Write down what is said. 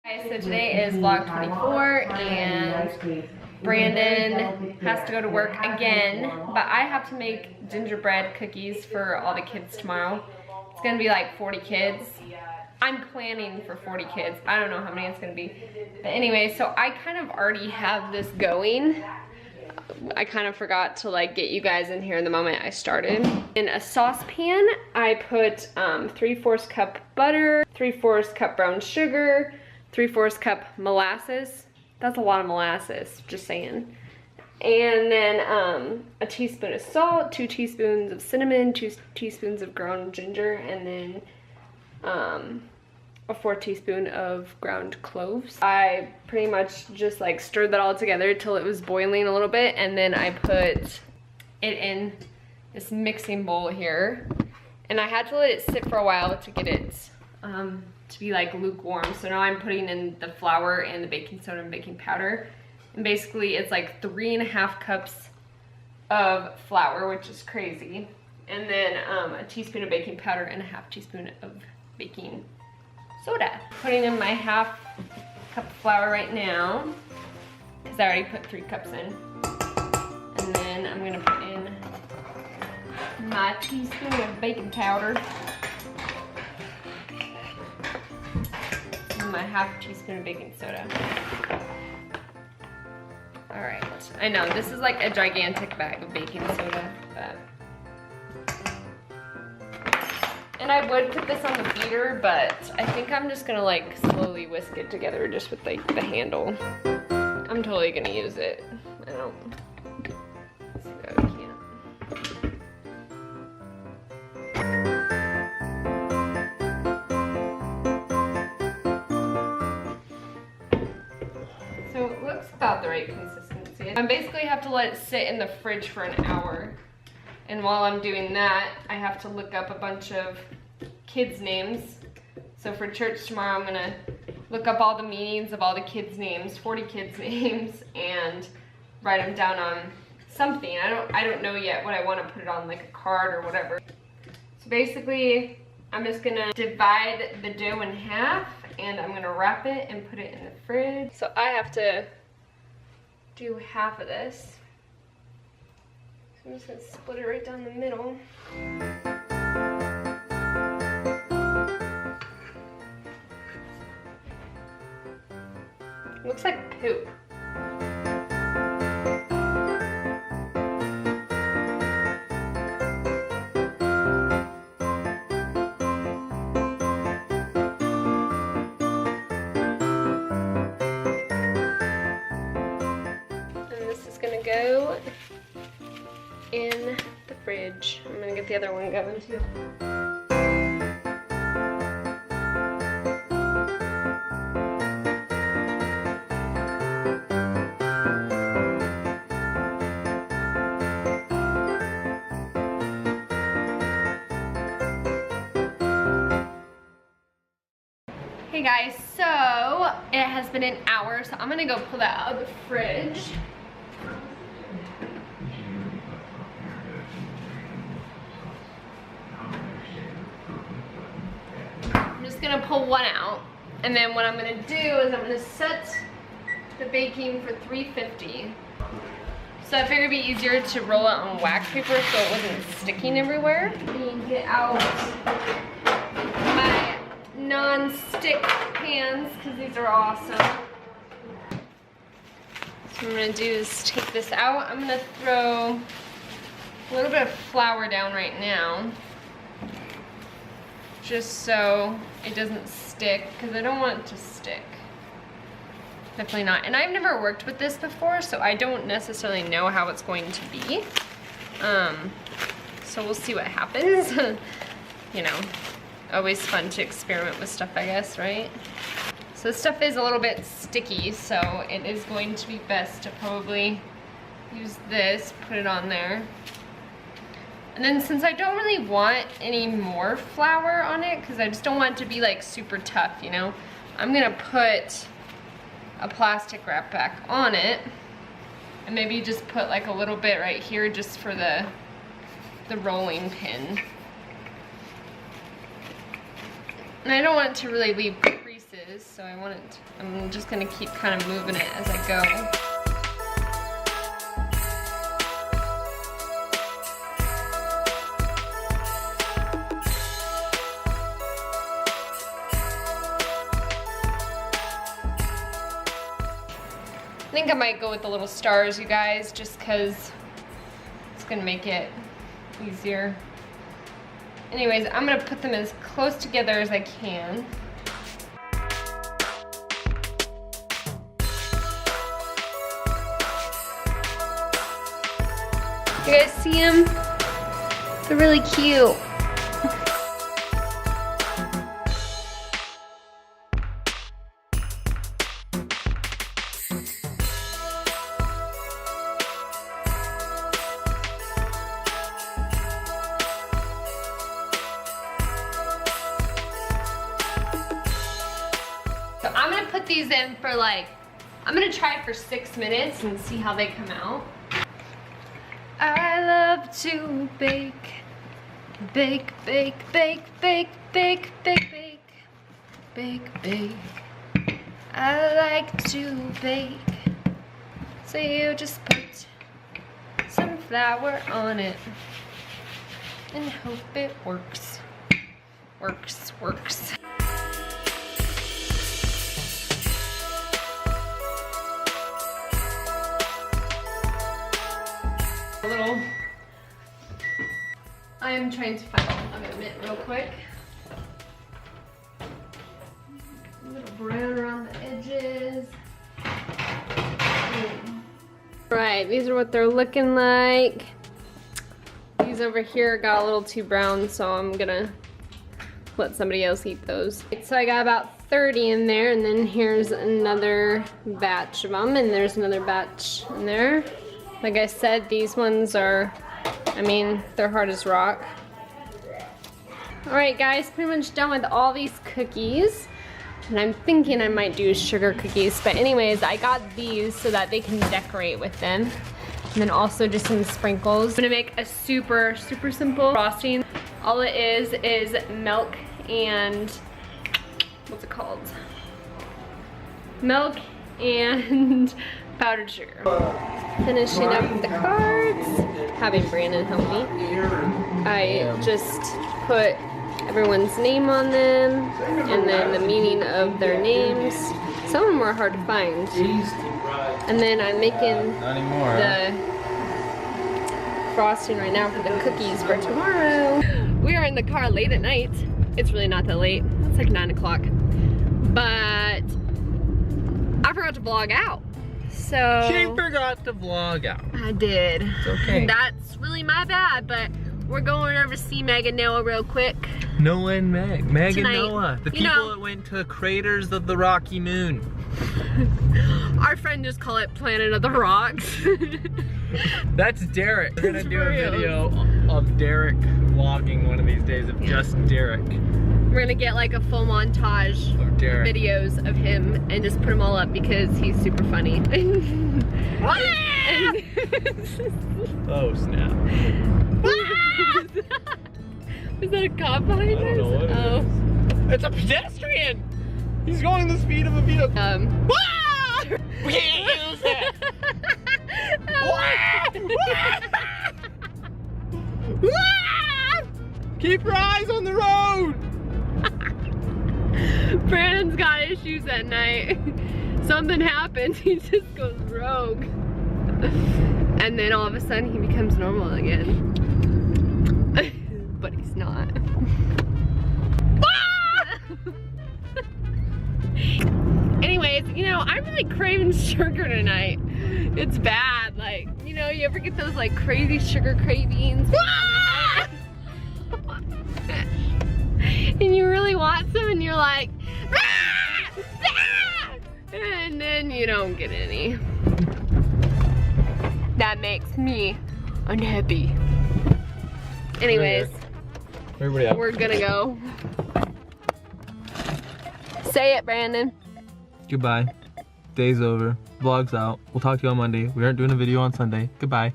So today is vlog 24 and Brandon has to go to work again, but I have to make gingerbread cookies for all the kids tomorrow. It's gonna be like 40 kids. I'm planning for 40 kids. I don't know how many it's gonna be. But anyway, so I kind of already have this going. I kind of forgot to like get you guys in here the moment I started. In a saucepan, I put 3/4 cup butter, 3/4 cup brown sugar, 3/4 cup molasses. That's a lot of molasses, just saying. And then a teaspoon of salt, 2 teaspoons of cinnamon, 2 teaspoons of ground ginger, and then a 4 teaspoon of ground cloves. I pretty much just like stirred that all together till it was boiling a little bit, and then I put it in this mixing bowl here. And I had to let it sit for a while to get it to be like lukewarm. So now I'm putting in the flour and the baking soda and baking powder. And basically it's like 3.5 cups of flour, which is crazy. And then a teaspoon of baking powder and a 1/2 teaspoon of baking soda. Putting in my 1/2 cup of flour right now, because I already put 3 cups in. And then I'm gonna put in my teaspoon of baking powder. And my 1/2 teaspoon of baking soda. All right, I know this is like a gigantic bag of baking soda, but. And I would put this on the beater, but I think I'm just gonna like slowly whisk it together just with like the handle. I'm totally gonna use it. I don't see why I can't. So it looks about the right consistency. I basically have to let it sit in the fridge for an hour. And while I'm doing that, I have to look up a bunch of kids' names. So for church tomorrow, I'm gonna look up all the meanings of all the kids' names, 40 kids' names, and write them down on something. I don't know yet what I want to put it on, like a card or whatever. So basically, I'm just gonna divide the dough in half, and I'm gonna wrap it and put it in the fridge. So I have to do half of this. I'm just gonna split it right down the middle. It looks like poop. And this is gonna go in the fridge. I'm gonna get the other one going too. Hey guys, so it has been an hour, so I'm gonna go pull that out of the fridge. I'm just gonna pull one out, and then what I'm gonna do is I'm gonna set the baking for 350. So I figured it'd be easier to roll it on wax paper so it wasn't sticking everywhere. And get out my non-stick pans, because these are awesome. So what I'm gonna do is take this out. I'm gonna throw a little bit of flour down right now, just so it doesn't stick, because I don't want it to stick. Definitely not. And I've never worked with this before, so I don't necessarily know how it's going to be. So we'll see what happens. You know, always fun to experiment with stuff, I guess, right? So this stuff is a little bit sticky, so it is going to be best to probably use this, put it on there. And then since I don't really want any more flour on it, because I just don't want it to be like super tough, you know, I'm gonna put a plastic wrap back on it, and maybe just put like a little bit right here just for the rolling pin. And I don't want it to really leave creases. is, so I'm just gonna keep kind of moving it as I go. I think I might go with the little stars, you guys, just because it's gonna make it easier. Anyways, I'm gonna put them as close together as I can. You guys see them? They're really cute. So I'm gonna put these in for I'm gonna try for 6 minutes and see how they come out. I love to bake, bake, bake, bake, bake, bake, bake, bake, bake, bake. I like to bake. So you just put some flour on it and hope it works. Works, works. I am trying to find a mitt real quick. A little brown around the edges. Right, these are what they're looking like. These over here got a little too brown, so I'm gonna let somebody else eat those. So I got about 30 in there, and then here's another batch of them, and there's another batch in there. Like I said, these ones are, I mean, they're hard as rock. Alright guys, pretty much done with all these cookies. And I'm thinking I might do sugar cookies. But anyways, I got these so that they can decorate with them. And then also just some sprinkles. I'm gonna make a super, super simple frosting. All it is milk and, what's it called? Milk and powdered sugar. Finishing up with the cards, having Brandon help me. I just put everyone's name on them and then the meaning of their names. Some of them were hard to find. And then I'm making the frosting right now for the cookies for tomorrow. We are in the car late at night. It's really not that late. It's like 9 o'clock. But I forgot to vlog out. So she forgot to vlog out. I did. It's okay. That's really my bad, but we're going over to see Meg and Noah real quick. Noah and Meg. Meg Tonight. and Noah. The people that went to craters of the Rocky Moon. Our friend just called it Planet of the Rocks. That's Derek. We're gonna do a video of Derek vlogging one of these days of just Derek. We're gonna get like a full montage of videos of him and just put them all up because he's super funny. Oh snap. Is that a cop behind us? I don't know what it is. It's a pedestrian! He's going the speed of a vehicle. We can't use that! Keep your eyes on the road! Brandon's got issues at night. Something happens, he just goes rogue. And then all of a sudden he becomes normal again. But he's not. Anyways, you know, I'm really craving sugar tonight. It's bad, like, you know, you ever get those like crazy sugar cravings? And you really want some and you're like, and then you don't get any. That makes me unhappy. Anyways, we're gonna go. Say it, Brandon. Goodbye. Day's over. Vlog's out. We'll talk to you on Monday. We aren't doing a video on Sunday. Goodbye.